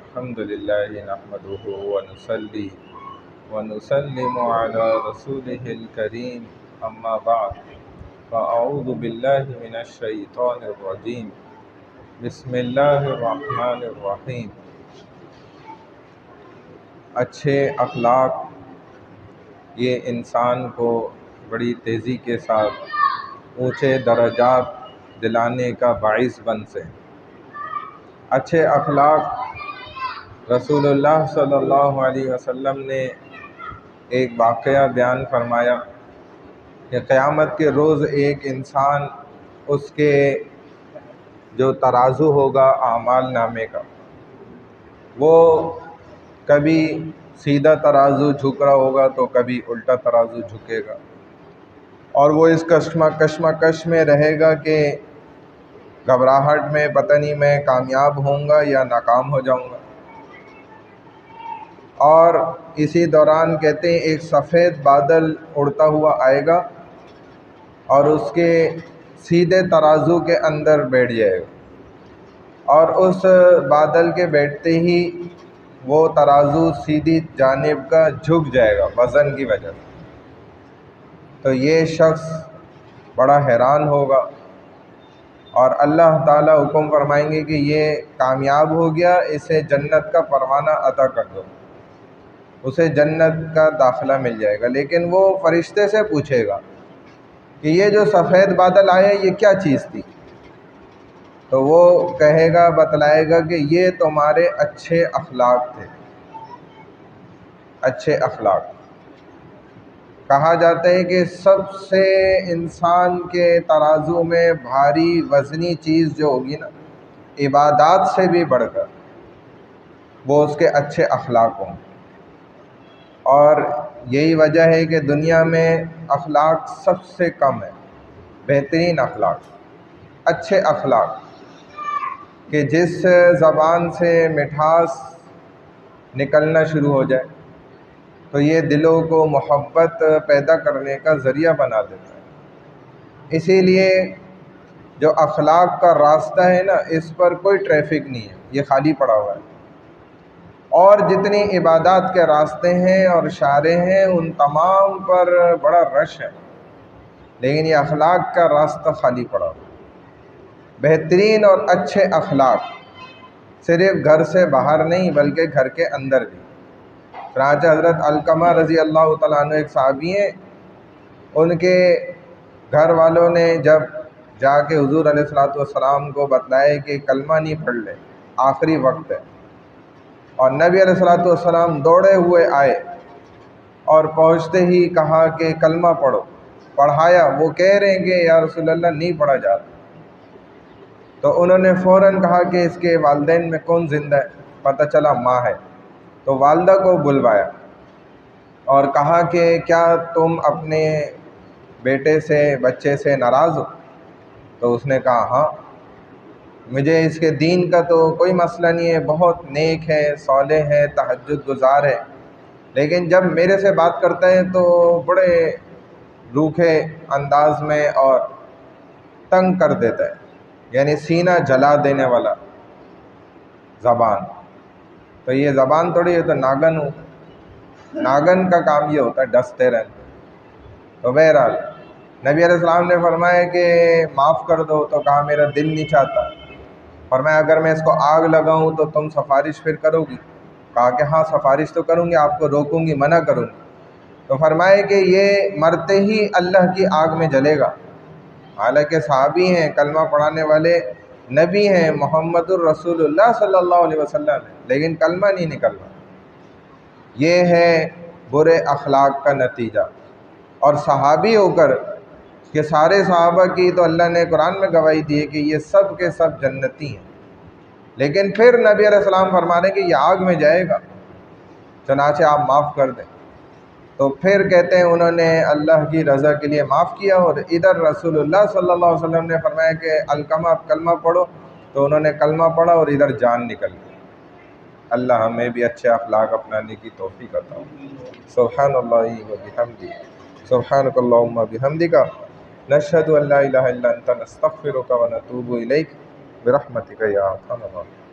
الحمد لله نحمده ونصلي ونسلم على رسوله الكريم أما بعد فأعوذ بالله من الشيطان الرجيم بسم الله الرحمن الرحیم۔ اچھے اخلاق یہ انسان کو بڑی تیزی کے ساتھ اونچے درجات دلانے کا باعث بن سے۔ اچھے اخلاق رسول اللہ صلی اللہ علیہ وسلم نے ایک واقعہ بیان فرمایا کہ قیامت کے روز ایک انسان، اس کے جو ترازو ہوگا اعمال نامے کا، وہ کبھی سیدھا ترازو جھک رہا ہوگا تو کبھی الٹا ترازو جھکے گا، اور وہ اس کشمکش میں رہے گا کہ گھبراہٹ میں پتہ نہیں میں کامیاب ہوں گا یا ناکام ہو جاؤں گا۔ اور اسی دوران کہتے ہیں ایک سفید بادل اڑتا ہوا آئے گا اور اس کے سیدھے ترازو کے اندر بیٹھ جائے گا، اور اس بادل کے بیٹھتے ہی وہ ترازو سیدھی جانب کا جھک جائے گا وزن کی وجہ سے۔ تو یہ شخص بڑا حیران ہوگا، اور اللہ تعالیٰ حکم فرمائیں گے کہ یہ کامیاب ہو گیا، اسے جنت کا پروانہ عطا کر دو، اسے جنت کا داخلہ مل جائے گا۔ لیکن وہ فرشتے سے پوچھے گا کہ یہ جو سفید بادل آئے یہ کیا چیز تھی؟ تو وہ کہے گا، بتلائے گا کہ یہ تمہارے اچھے اخلاق تھے۔ اچھے اخلاق کہا جاتا ہے کہ سب سے انسان کے ترازو میں بھاری وزنی چیز جو ہوگی نا، عبادات سے بھی بڑھ کر وہ اس کے اچھے اخلاق ہوں۔ اور یہی وجہ ہے کہ دنیا میں اخلاق سب سے کم ہے، بہترین اخلاق، اچھے اخلاق، کہ جس زبان سے مٹھاس نکلنا شروع ہو جائے تو یہ دلوں کو محبت پیدا کرنے کا ذریعہ بنا دیتا ہے۔ اسی لیے جو اخلاق کا راستہ ہے نا، اس پر کوئی ٹریفک نہیں ہے، یہ خالی پڑا ہوا ہے۔ اور جتنی عبادات کے راستے ہیں اور اشارے ہیں ان تمام پر بڑا رش ہے، لیکن یہ اخلاق کا راستہ خالی پڑا ہوا ہے۔ بہترین اور اچھے اخلاق صرف گھر سے باہر نہیں بلکہ گھر کے اندر بھی۔ چنانچہ حضرت علقمہ رضی اللہ تعالیٰ عنہ ایک صحابی ہیں، ان کے گھر والوں نے جب جا کے حضور علیہ والسلام کو بتلایا کہ کلمہ نہیں پڑھ لے، آخری وقت ہے، اور نبی علیہ والسلام دوڑے ہوئے آئے اور پہنچتے ہی کہا کہ کلمہ پڑھو، پڑھایا۔ وہ کہہ رہے ہیں کہ یا رسول اللہ نہیں پڑھا جاتا، تو انہوں نے فوراً کہا کہ اس کے والدین میں کون زندہ ہے؟ پتہ چلا ماں ہے، تو والدہ کو بلوایا اور کہا کہ کیا تم اپنے بیٹے سے، بچے سے ناراض ہو؟ تو اس نے کہا ہاں، مجھے اس کے دین کا تو کوئی مسئلہ نہیں ہے، بہت نیک ہے، صالح ہے، تہجد گزار ہے، لیکن جب میرے سے بات کرتا ہے تو بڑے روکھے انداز میں اور تنگ کر دیتا ہے، یعنی سینہ جلا دینے والا زبان۔ تو یہ زبان تھوڑی ہے، تو ناگن ہو، ناگن کا کام یہ ہوتا ہے ڈستے رہنا۔ تو بہرحال نبی علیہ السلام نے فرمایا کہ معاف کر دو، تو کہا میرا دل نہیں چاہتا۔ فرمایا اگر میں اس کو آگ لگاؤں تو تم سفارش پھر کرو گی؟ کہا کہ ہاں سفارش تو کروں گی، آپ کو روکوں گی، منع کروں گی۔ تو فرمایا کہ یہ مرتے ہی اللہ کی آگ میں جلے گا، حالانکہ صحابی ہیں، کلمہ پڑھانے والے نبی ہیں، محمد الرسول اللہ صلی اللہ علیہ وسلم ہیں، لیکن کلمہ نہیں نکل رہا۔ یہ ہے برے اخلاق کا نتیجہ۔ اور صحابی ہو کر کہ سارے صحابہ کی تو اللہ نے قرآن میں گواہی دی ہے کہ یہ سب کے سب جنتی ہیں، لیکن پھر نبی علیہ السلام فرما رہے ہیں کہ یہ آگ میں جائے گا، چنانچہ آپ معاف کر دیں۔ تو پھر کہتے ہیں انہوں نے اللہ کی رضا کے لیے معاف کیا، اور ادھر رسول اللہ صلی اللہ علیہ وسلم نے فرمایا کہ علقمہ آپ کلمہ پڑھو، تو انہوں نے کلمہ پڑھا اور ادھر جان نکل گئی۔ اللہ ہمیں بھی اچھے اخلاق اپنانے کی توفیق عطا ہو۔ سبحان اللہ و بحمدہ، سبحانک اللہم و بحمدک، نشہد ان لا الہ الا انت، نستغفرک و نتوب الیک، برحمتک یا ارحم الراحمین۔